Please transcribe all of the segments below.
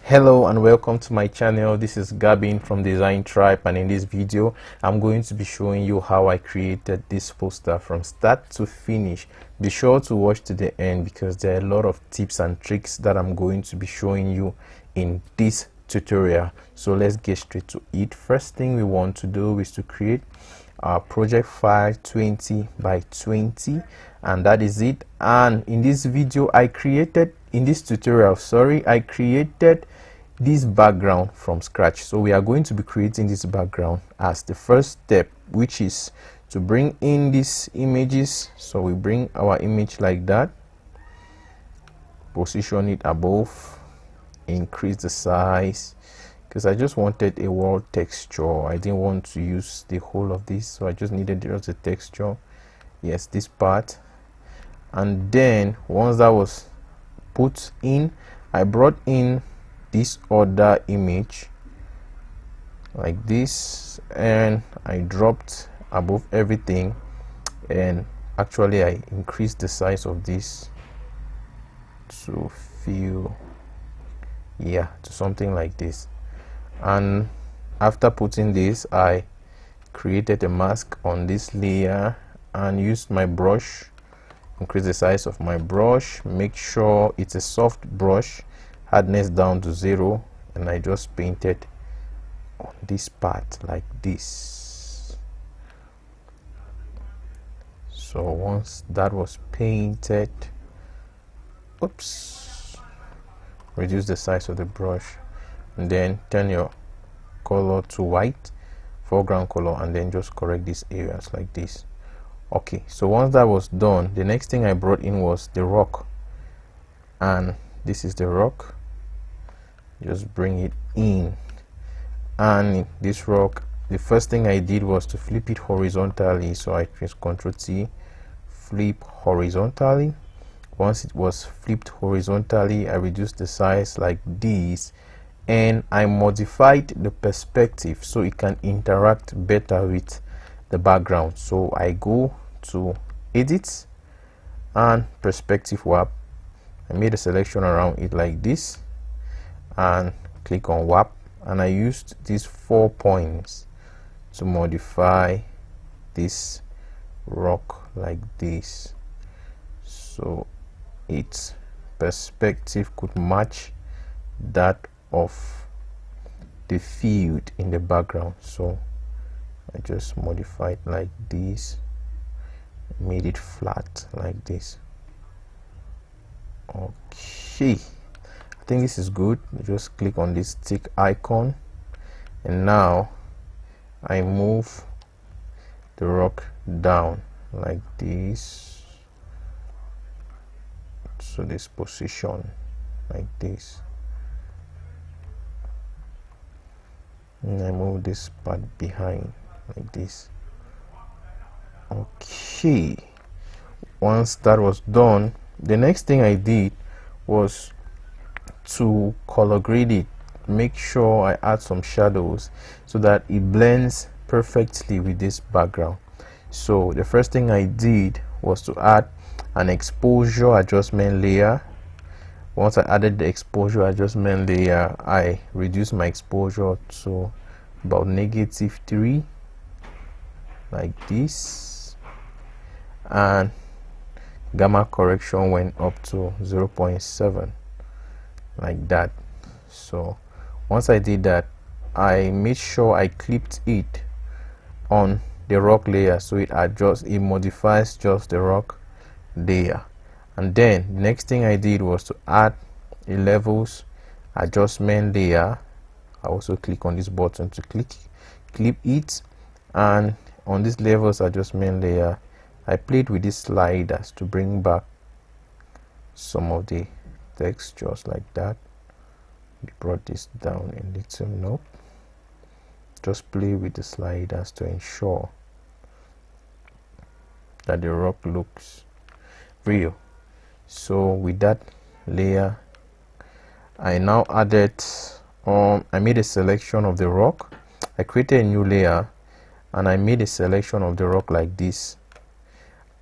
Hello and welcome to my channel. This is Gabin from Design Tribe, and in this video I'm going to be showing you how I created this poster from start to finish. Be sure to watch to the end because there are a lot of tips and tricks that I'm going to be showing you in this tutorial. So let's get straight to it. First thing we want to do is to create our project file 20 by 20, and that is it. And in this video I created this background from scratch. So we are going to be creating this background as the first step, which is to bring in these images. So we bring our image like that, position it above, increase the size because I just wanted a wall texture. I didn't want to use the whole of this, so I just needed just a texture. Yes, this part. And then once that was put in, I brought in this other image like this, and I dropped above everything, and actually I increased the size of this to feel, yeah, to something like this. And after putting this, I created a mask on this layer and used my brush, increase the size of my brush, make sure it's a soft brush, hardness down to 0, and I just painted on this part like this. So once that was painted, oops, reduce the size of the brush and then turn your color to white, foreground color, and then just correct these areas like this. Okay, so once that was done, the next thing I brought in was the rock, and this is the rock. Just bring it in, and this rock, the first thing I did was to flip it horizontally. So I press Ctrl T, flip horizontally. Once it was flipped horizontally, I reduced the size like this, and I modified the perspective so it can interact better with the background. So I go to edit and perspective warp. I made a selection around it like this and click on warp, and I used these 4 points to modify this rock like this, so its perspective could match that of the field in the background. So I just modified like this, made it flat like this. Okay, I think this is good. Just click on this tick icon, and now I move the rock down like this to this position like this, and I move this part behind like this. Okay, once that was done, the next thing I did was to color grade it, make sure I add some shadows so that it blends perfectly with this background. So the first thing I did was to add an exposure adjustment layer. Once I added the exposure adjustment layer, I reduced my exposure to about -3 like this, and gamma correction went up to 0.7 like that. So once I did that, I made sure I clipped it on the rock layer so it modifies just the rock layer. And then the next thing I did was to add a levels adjustment layer. I also click on this button to clip it, and on this levels adjustment layer I played with these sliders to bring back some of the textures like that. We brought this down a little. Nope, just play with the sliders to ensure that the rock looks real. So with that layer, I now added I made a selection of the rock. I created a new layer and I made a selection of the rock like this,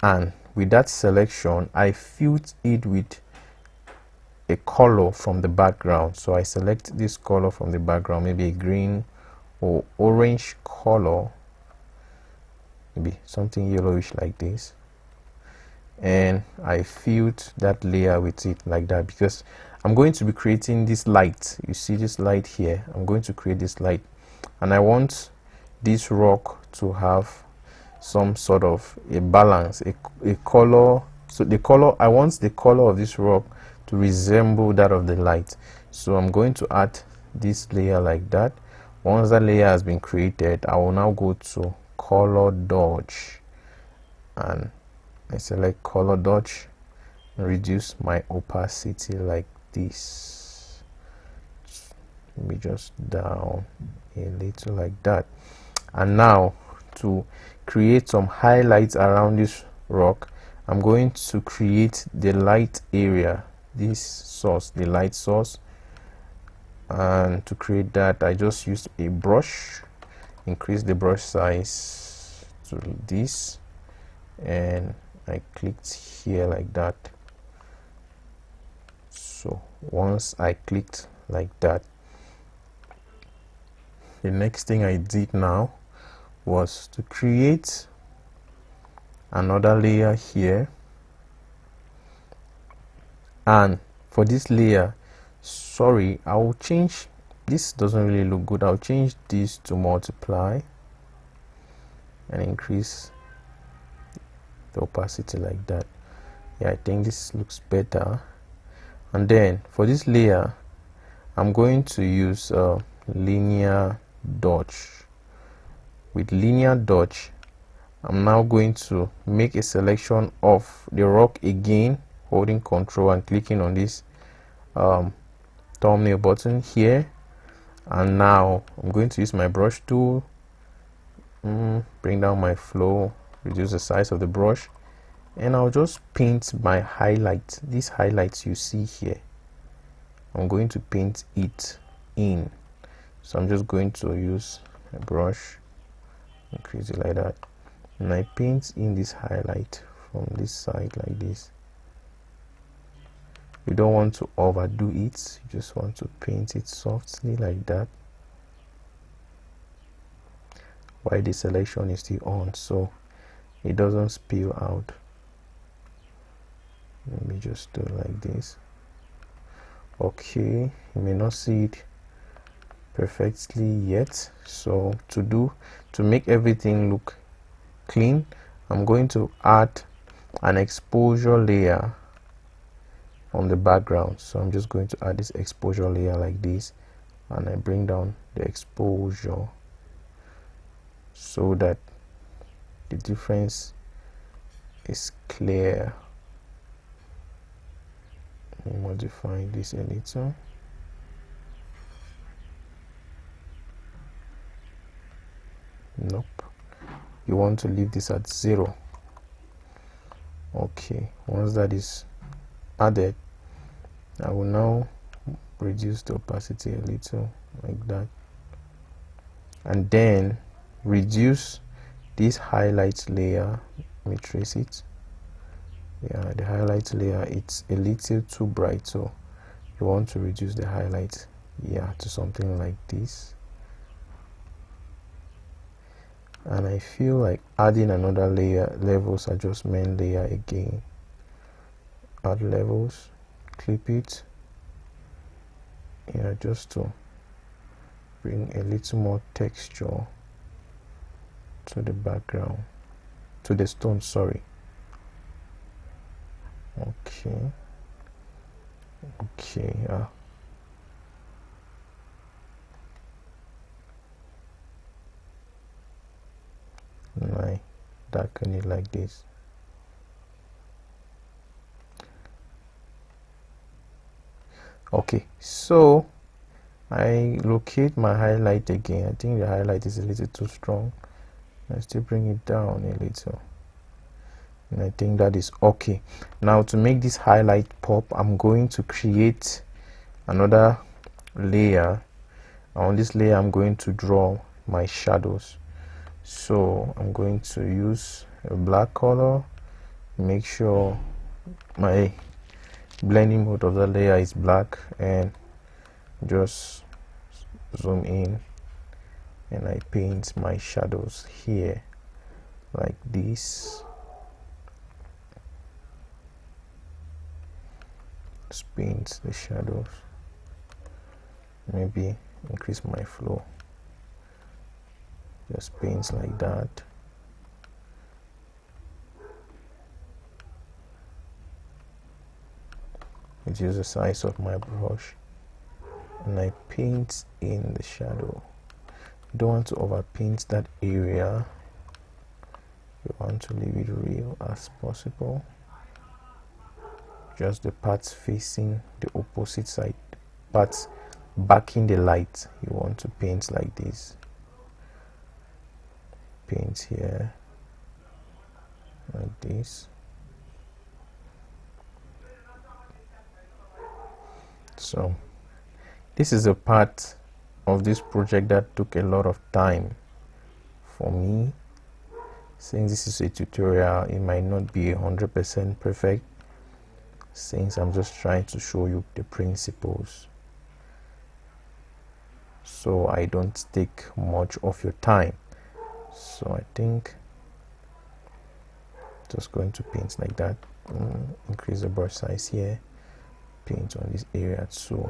and with that selection I filled it with a color from the background. So I select this color from the background, maybe a green or orange color, maybe something yellowish like this, and I filled that layer with it like that, because I'm going to be creating this light. You see this light here? I'm going to create this light, and I want this rock to have some sort of a balance, a color. So the color, I want the color of this rock to resemble that of the light. So I'm going to add this layer like that. Once that layer has been created, I will now go to color dodge, and I select color dodge and reduce my opacity like this, maybe just down a little like that. And now to create some highlights around this rock, I'm going to create the light area, this source, the light source. And to create that, I just used a brush, increase the brush size to this, and I clicked here like that. So once I clicked like that, the next thing I did now was to create another layer here, and for this layer, sorry, I will change, this doesn't really look good. I'll change this to multiply and increase the opacity like that. Yeah, I think this looks better. And then for this layer, I'm going to use linear dodge. With linear dodge, I'm now going to make a selection of the rock again, holding Control and clicking on this thumbnail button here. And now I'm going to use my brush tool, bring down my flow, reduce the size of the brush, and I'll just paint my highlight. These highlights you see here, I'm going to paint it in. So I'm just going to use a brush, increase it like that, and I paint in this highlight from this side like this. You don't want to overdo it, you just want to paint it softly like that while the selection is still on, so it doesn't spill out. Let me just do like this. Okay, you may not see it perfectly yet, so to make everything look clean, I'm going to add an exposure layer on the background. So I'm just going to add this exposure layer like this, and I bring down the exposure so that the difference is clear. Let me modify this a little. Nope, you want to leave this at 0. Okay, once that is added, I will now reduce the opacity a little like that, and then reduce this highlight layer. Let me trace it. Yeah, the highlight layer, it's a little too bright, so you want to reduce the highlight, yeah, to something like this. And I feel like adding another layer, levels adjustment layer again. Add levels, clip it, yeah, just to bring a little more texture to the background, to the stone, sorry. Okay, and I darken it like this. Okay, so I locate my highlight again. I think the highlight is a little too strong. I still bring it down a little, and I think that is okay. Now to make this highlight pop, I'm going to create another layer. On this layer, I'm going to draw my shadows. So I'm going to use a black color, make sure my blending mode of the layer is black, and just zoom in and I paint my shadows here like this. Just paint the shadows, maybe increase my flow, just paint like that. Reduce the size of my brush and I paint in the shadow. You don't want to overpaint that area, you want to leave it real as possible. Just the parts facing the opposite side, parts backing the light, you want to paint like this. Paint here like this. So this is a part of this project that took a lot of time for me. Since this is a tutorial, it might not be 100% perfect, since I'm just trying to show you the principles, so I don't take much of your time. So I think just going to paint like that. Increase the brush size here, paint on this area too.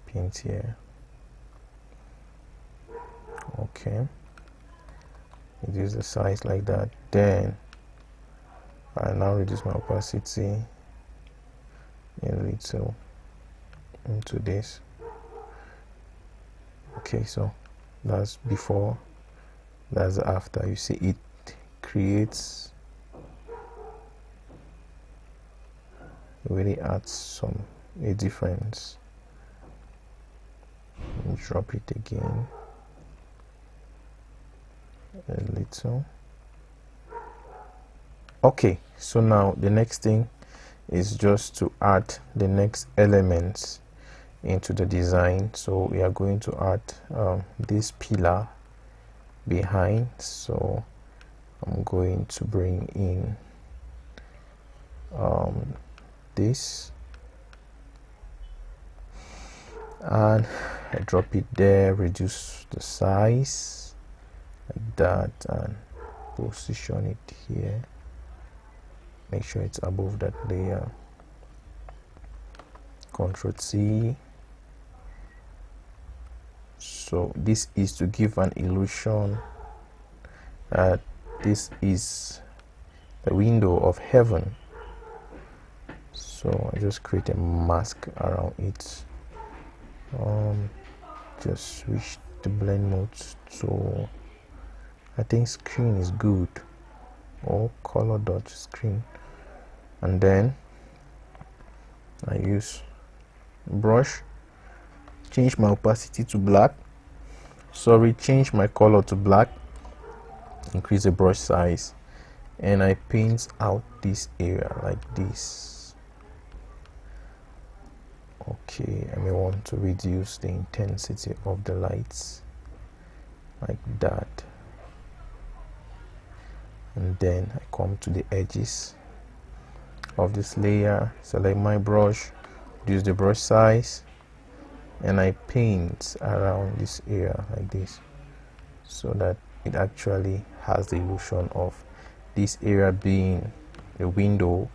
Paint here. Okay, reduce the size like that. Then I now reduce my opacity a little into this. Okay, so that's before, that's after. You see it creates, it really adds a difference. Drop it again a little. Okay, so now the next thing is just to add the next elements into the design. So we are going to add this pillar behind. So I'm going to bring in this, and I drop it there, reduce the size like that, and position it here. Make sure it's above that layer. Ctrl C. So this is to give an illusion that this is the window of heaven. So I just create a mask around it. Just switch the blend mode to, I think screen is good, or color dot screen, and then I use brush, change my opacity to black, change my color to black, increase the brush size, and I paint out this area like this. Okay, I may want to reduce the intensity of the lights like that, and then I come to the edges of this layer, select my brush, reduce the brush size, and I paint around this area like this, so that it actually has the illusion of this area being a window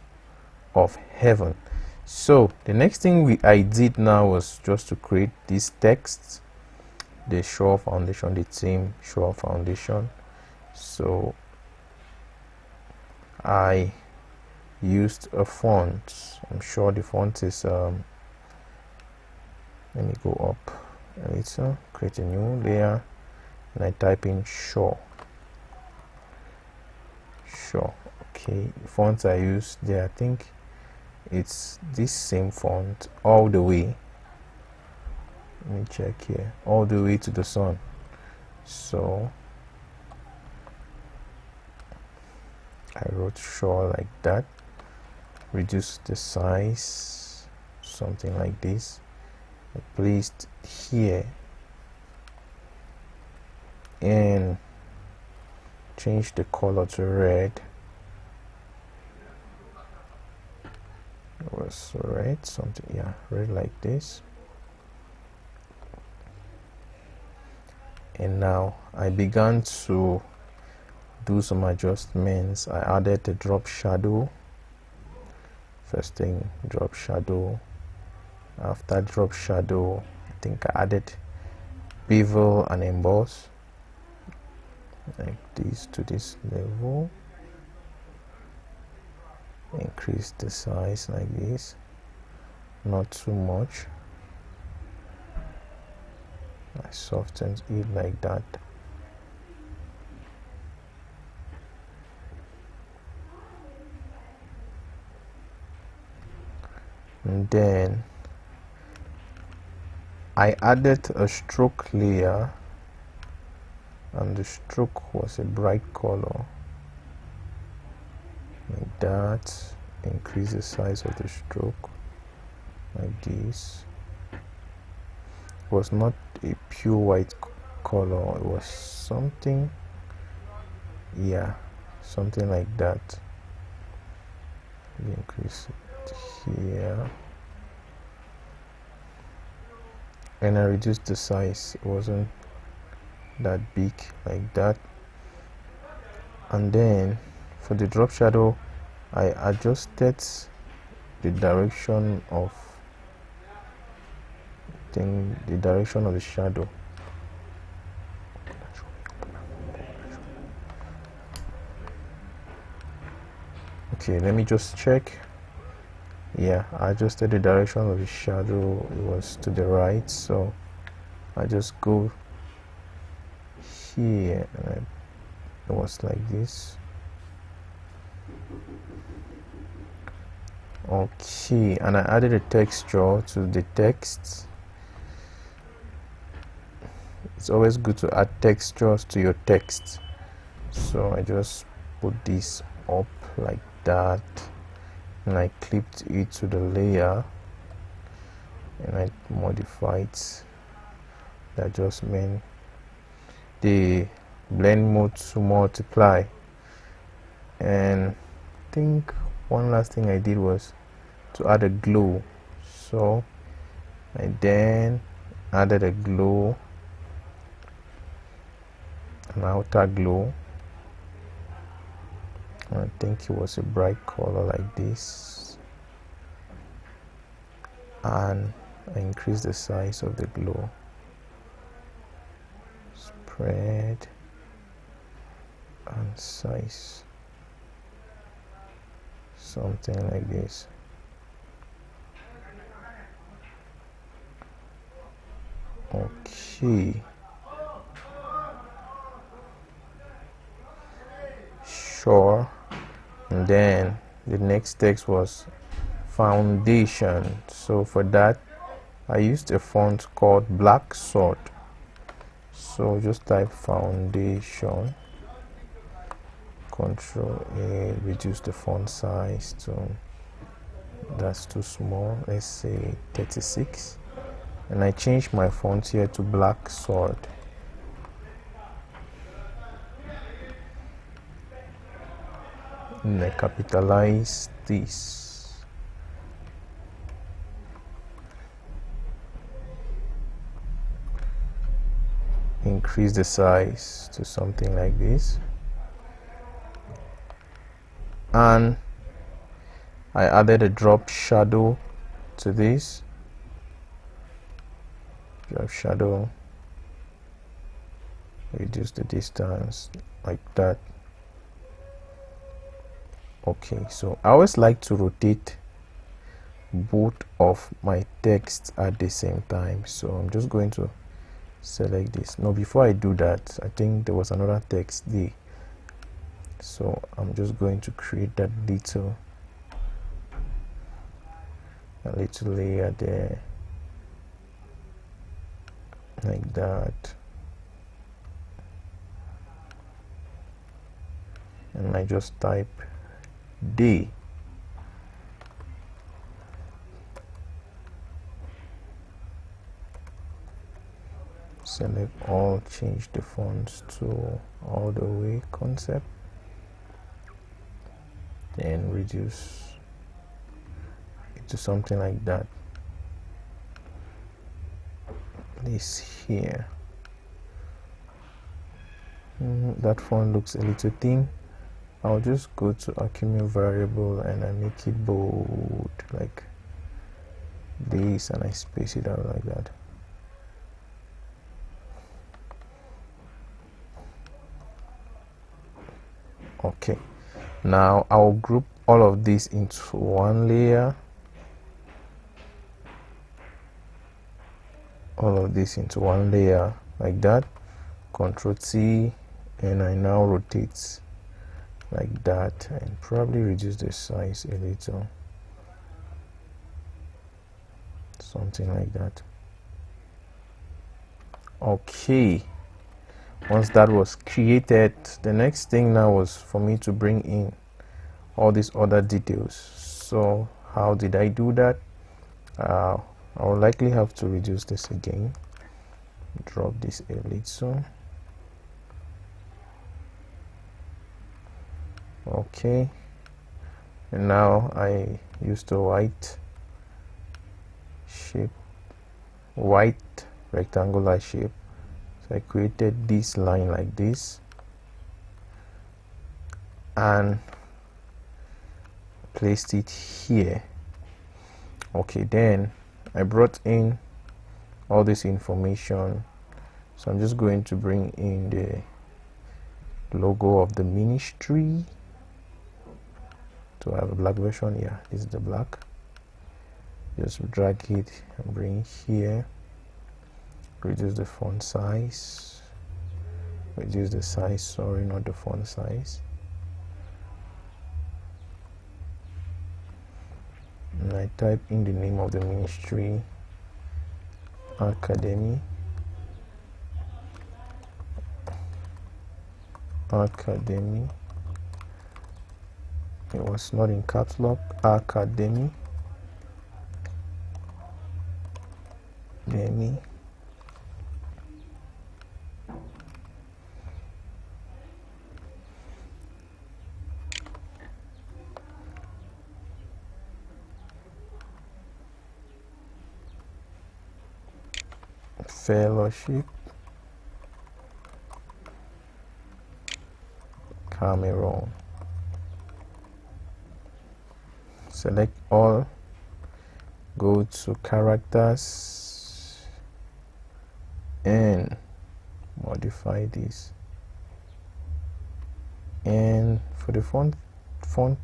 of heaven. So the next thing I did now was just to create this text, the show foundation, the theme show foundation. So I used a font. I'm sure the font is let me go up a little, create a new layer, and I type in show. Okay, the fonts I used there, I think it's this same font all the way. Let me check here, all the way to the sun. So I wrote show like that, reduce the size, something like this. I placed here, and change the color to red. It was red, something, yeah, red like this. And now I began to do some adjustments. I added a drop shadow. First thing, drop shadow. After drop shadow, I think I added bevel and emboss like this to this level. Increase the size like this, not too much. I soften it like that. And then I added a stroke layer, and the stroke was a bright color like that. Increase the size of the stroke like this. It was not a pure white color, it was something, yeah, something like that. Increase it here, and I reduced the size. It wasn't that big like that. And then for the drop shadow, I adjusted the direction of the shadow. Okay, let me just check. Yeah, I adjusted the direction of the shadow. It was to the right, so I just go here, and it was like this. Okay, and I added a texture to the text. It's always good to add textures to your text. So I just put this up like that, and I clipped it to the layer, and I modified the adjustment, the blend mode to multiply. And I think one last thing I did was to add a glow. So I then added a glow, an outer glow. I think it was a bright color like this, and I increased the size of the glow. Spread and size, something like this. Okay, sure. And then the next text was foundation. So for that, I used a font called Black Sword. So just type foundation, Control A, reduce the font size to, that's too small, let's say 36. And I changed my font here to Black Sword. And I capitalize this. Increase the size to something like this. And I added a drop shadow to this. Drop shadow. Reduce the distance like that. Okay, so I always like to rotate both of my text at the same time. So I'm just going to select this. Now before I do that, I think there was another text there. So I'm just going to create that a little layer there like that, and I just type D. select all, change the fonts to all the way concept, then reduce it to something like that. Place here. That font looks a little thin. I'll just go to accumulate variable and I make it bold like this, and I space it out like that. Okay, now I'll group all of this into one layer, like that. Control T, and I now rotate like that, and probably reduce the size a little, something like that. Okay, once that was created, the next thing now was for me to bring in all these other details. So how did I do that? I will likely have to reduce this again, drop this a little. Okay, and now I used the white shape, white rectangular shape. So I created this line like this and placed it here. Okay, then I brought in all this information, so I'm just going to bring in the logo of the ministry. So I have a black version. Yeah, this is the black. Just drag it and bring here, reduce the font size, sorry, not the font size, and I type in the name of the ministry, Academy. It was not in caps lock. Academy. Fellowship. Cameroon. Select all, go to characters and modify this, and for the font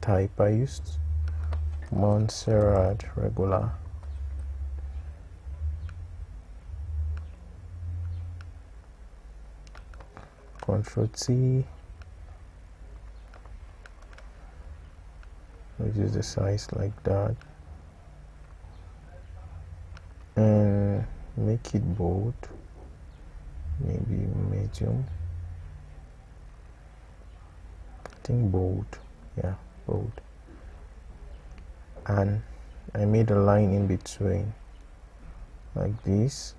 type I used Montserrat regular. Control T, reduce the size like that and make it bold, maybe medium. I think bold, yeah, bold. And I made a line in between like this.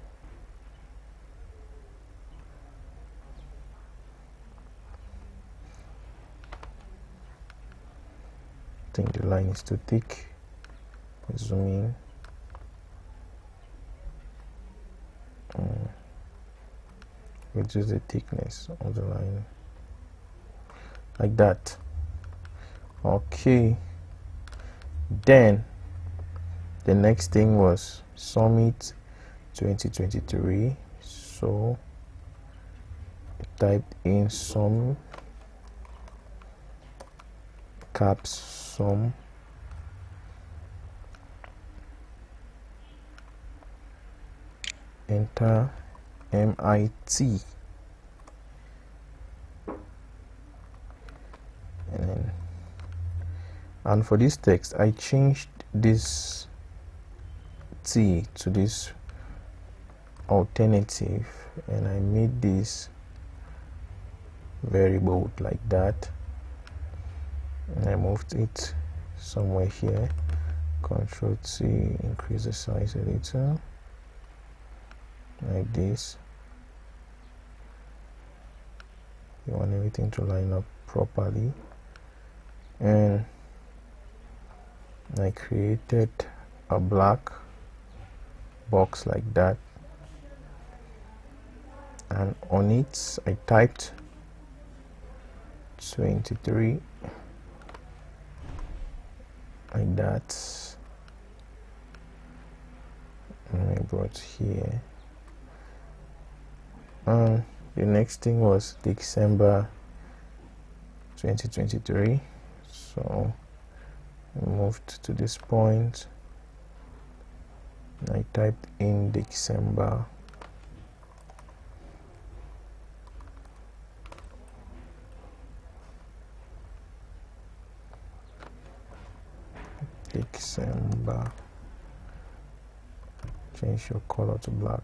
I think the line is too thick. Zoom in. Reduce the thickness of the line like that. Okay, then the next thing was Summit 2023, so I typed in some caps sum, enter MIT, and for this text I changed this T to this alternative, and I made this very bold like that, and I moved it somewhere here. Control T, increase the size a little like this. you want everything to line up properly. And I created a black box like that, and on it I typed 23 like that, and I brought here. And the next thing was December 2023, so I moved to this point. I typed in December change your color to black.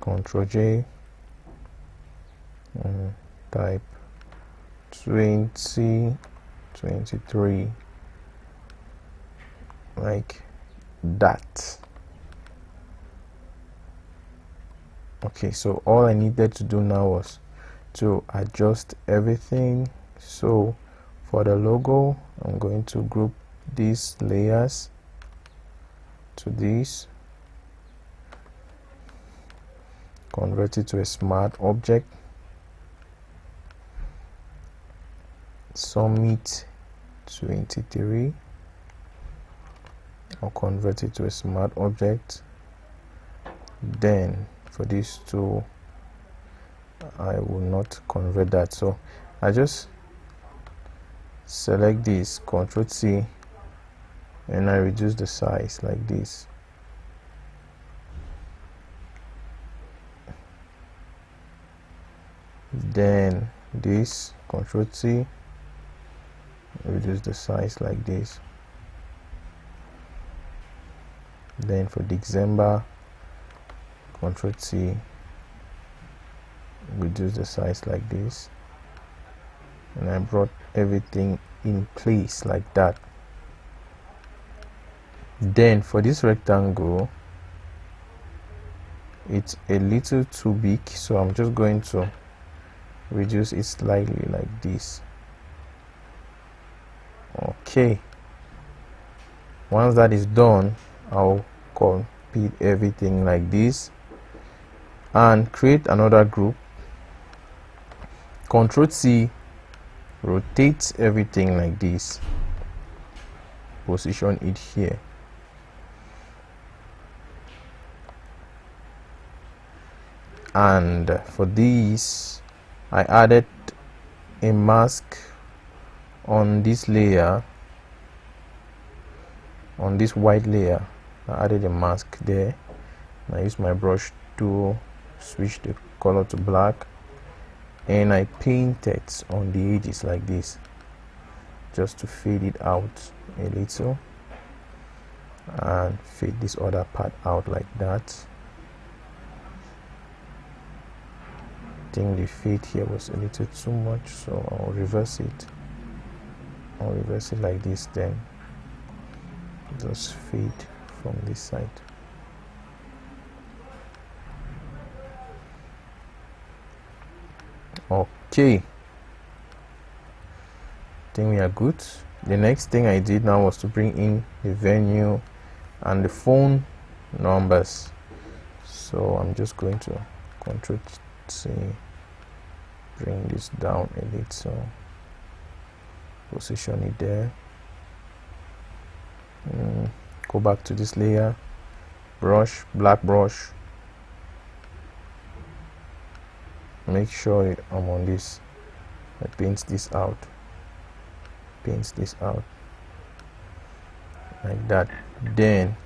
Ctrl J and type 2023 like that. Okay, so all I needed to do now was to adjust everything. So for the logo, I'm going to group these layers to this, convert it to a smart object, Summit 23, I'll convert it to a smart object. Then for these two, I will not convert that, so I just select this, Ctrl C, and I reduce the size like this. Then this, Ctrl C, reduce the size like this. Then for December, Ctrl C, reduce the size like this, and I brought everything in place like that. Then for this rectangle, it's a little too big, so I'm just going to reduce it slightly like this. Okay, once that is done, I'll copy everything like this and create another group. Ctrl C, rotate everything like this, position it here. And for this, I added a mask on this layer, on this white layer. I added a mask there. I used my brush to switch the color to black, and I painted on the edges like this, just to fade it out a little, and fade this other part out like that. I think the fade here was a little too much, so I'll reverse it. I'll reverse it like this, then just fade from this side. Okay, I think we are good. The next thing I did now was to bring in the venue and the phone numbers. So I'm just going to Ctrl C, bring this down a little, position it there, go back to this layer, brush, black brush, make sure I'm on this. I paint this out like that. Then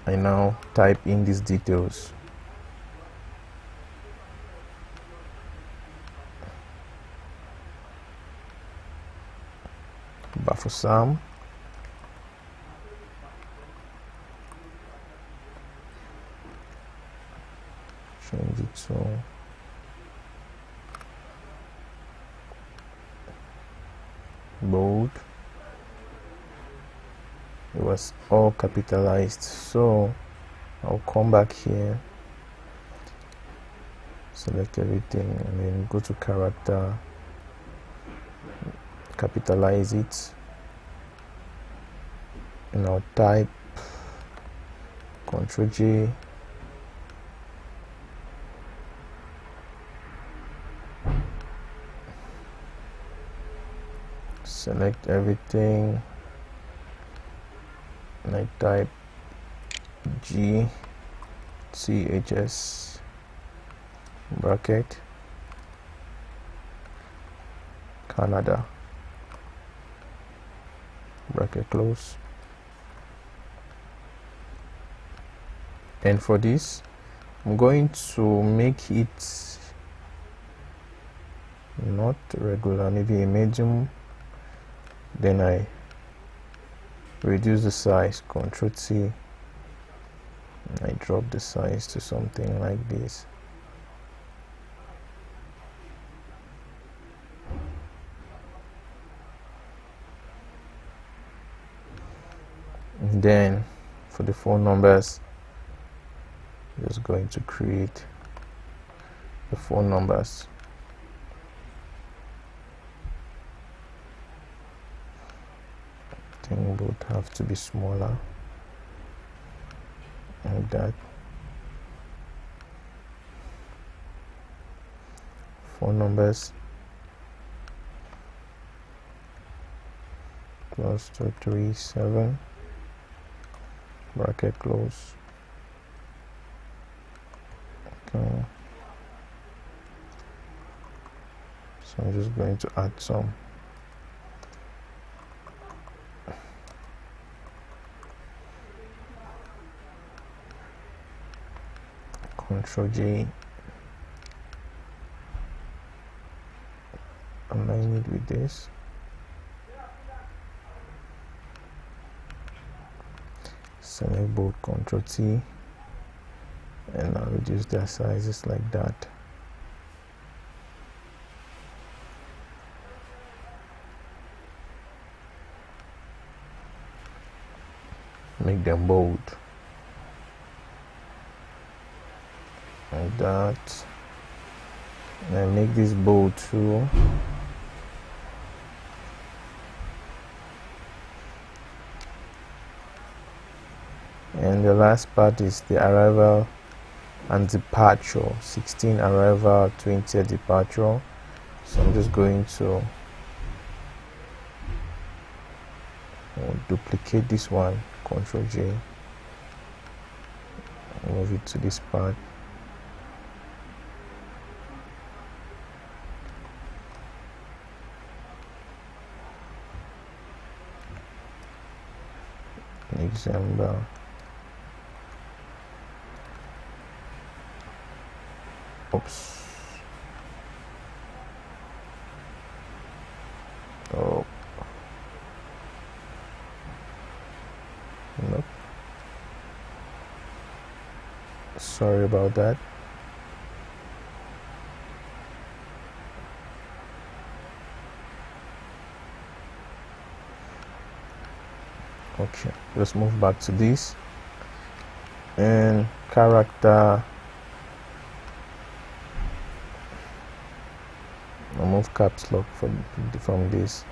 I now type in these details. Buffer Sam, change it to bold, it was all capitalized. So I'll come back here, select everything, and then go to character, capitalize it, and I'll type Ctrl J, select everything, and I type GCHS bracket Canada bracket close. And for this, I'm going to make it not regular, maybe a medium. Then I reduce the size, Ctrl T, and I drop the size to something like this. And then for the phone numbers, just going to create the phone numbers. I think both have to be smaller, like that. Phone numbers +237 bracket close. Okay. So I'm just going to add some. Ctrl J, align it with this. Select both, Ctrl T, and I'll reduce their sizes like that. Make them bold, like that. And I make this bold too. And the last part is the arrival and departure. 16 arrival, 20 departure. So I'm just going to duplicate this one, Ctrl J, move it to this part. Example. Oops. Oh. Nope. Sorry about that. Okay, let's move back to this, and character, I'll move caps lock from this.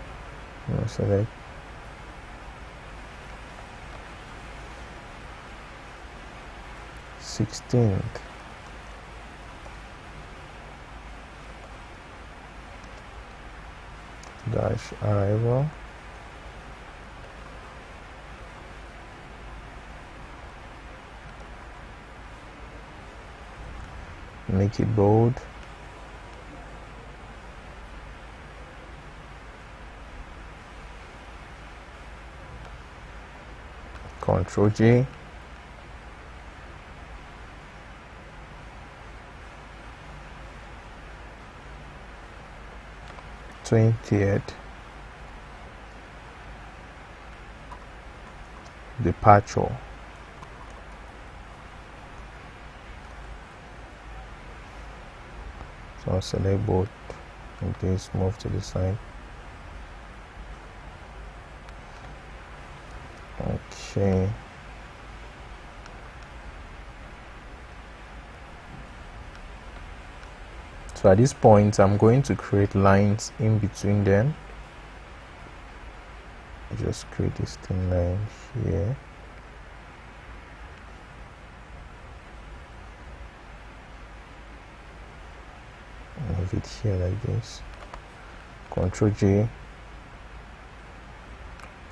Select -16th, dash arrival, make it bold, Ctrl J, /20th departure. So I'll select both and this, move to the side. Okay. Okay. So at this point, I'm going to create lines in between them. Just create this thin line here. Move it here like this. Ctrl J.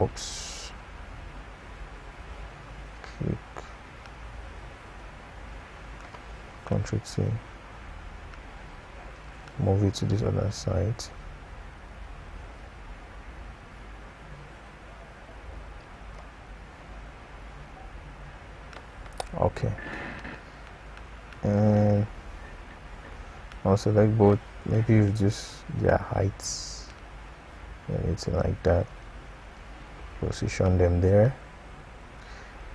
Oops. Click. Ctrl T. Move it to this other side. Okay. And I'll select both. Maybe reduce their heights. Anything like that. Position them there.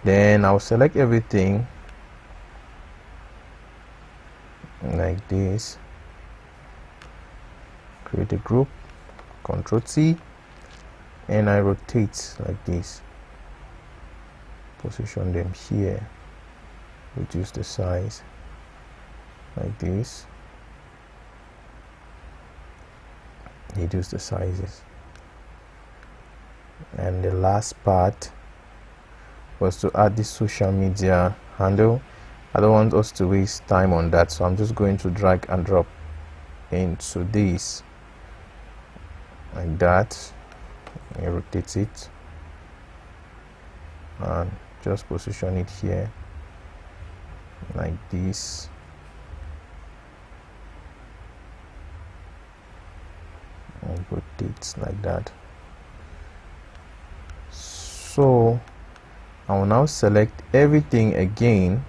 Then I'll select everything like this. Create a group. Ctrl T. And I rotate like this. Position them here. Reduce the size like this. Reduce the sizes. And the last part was to add this social media handle. I don't want us to waste time on that, so I'm just going to drag and drop into this like that. And rotate it and just position it here like this. And rotate like that. So I will now select everything again,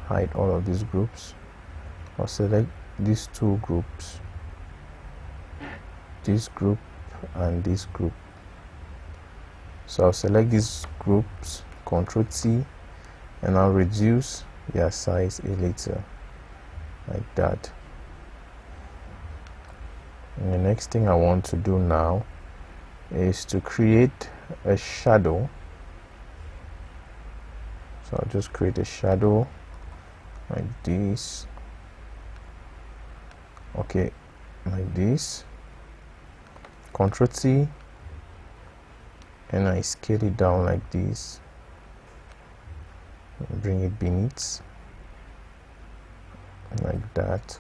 hide all of these groups. I'll select these two groups, this group and this group. So I'll select these groups, Ctrl T, and I'll reduce their size a little like that. And the next thing I want to do now is to create a shadow. So I'll just create a shadow like this. Okay, like this. Ctrl T, and I scale it down like this. Bring it beneath like that.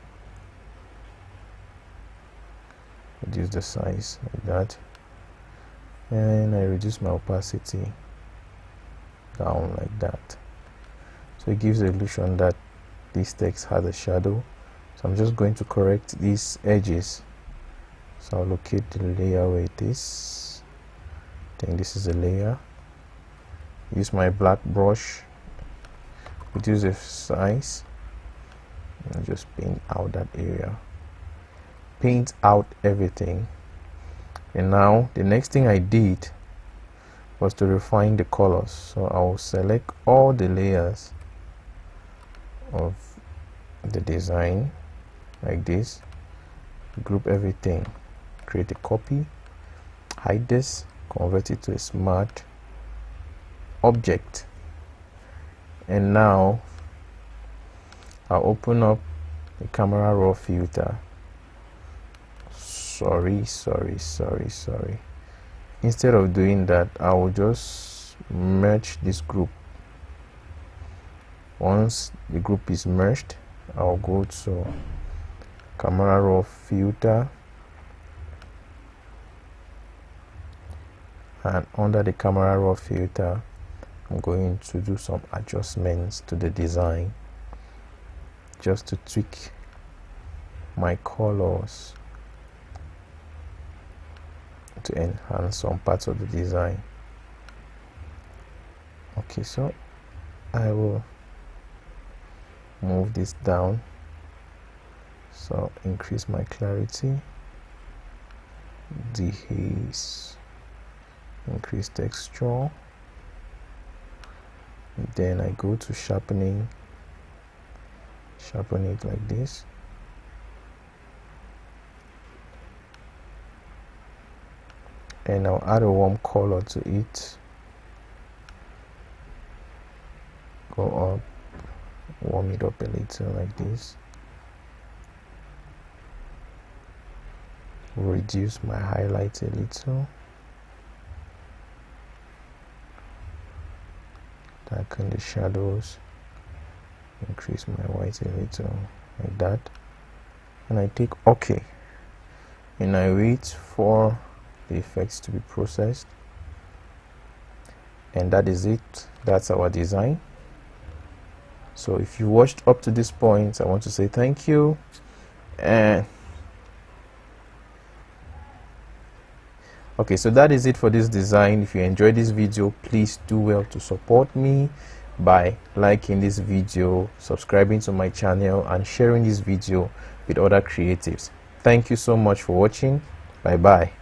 Reduce the size like that, and I reduce my opacity down like that. So it gives the illusion that this text has a shadow. So I'm just going to correct these edges. So I'll locate the layer where it is. I think this is the layer. Use my black brush, reduce the size, and just paint out that area. Paint out everything. And now the next thing I did was to refine the colors. So I will select all the layers of the design like this, group everything, create a copy, hide this, convert it to a smart object. And now I'll open up the camera raw filter. Sorry. Instead of doing that, I will just merge this group. Once the group is merged, I'll go to camera raw filter, and under the camera raw filter, I'm going to do some adjustments to the design just to tweak my colors to enhance some parts of the design. Okay, so I will move this down, so increase my clarity, dehaze, increase texture, then I go to sharpening, sharpen it like this. And I'll add a warm color to it. go up, warm it up a little like this, reduce my highlights a little, darken the shadows, increase my white a little like that, and I take OK, and I wait for the effects to be processed. And that is it. That's our design. So if you watched up to this point, I want to say thank you. And okay, so that is it for this design. If you enjoyed this video, please do well to support me by liking this video, subscribing to my channel, and sharing this video with other creatives. Thank you so much for watching. Bye bye.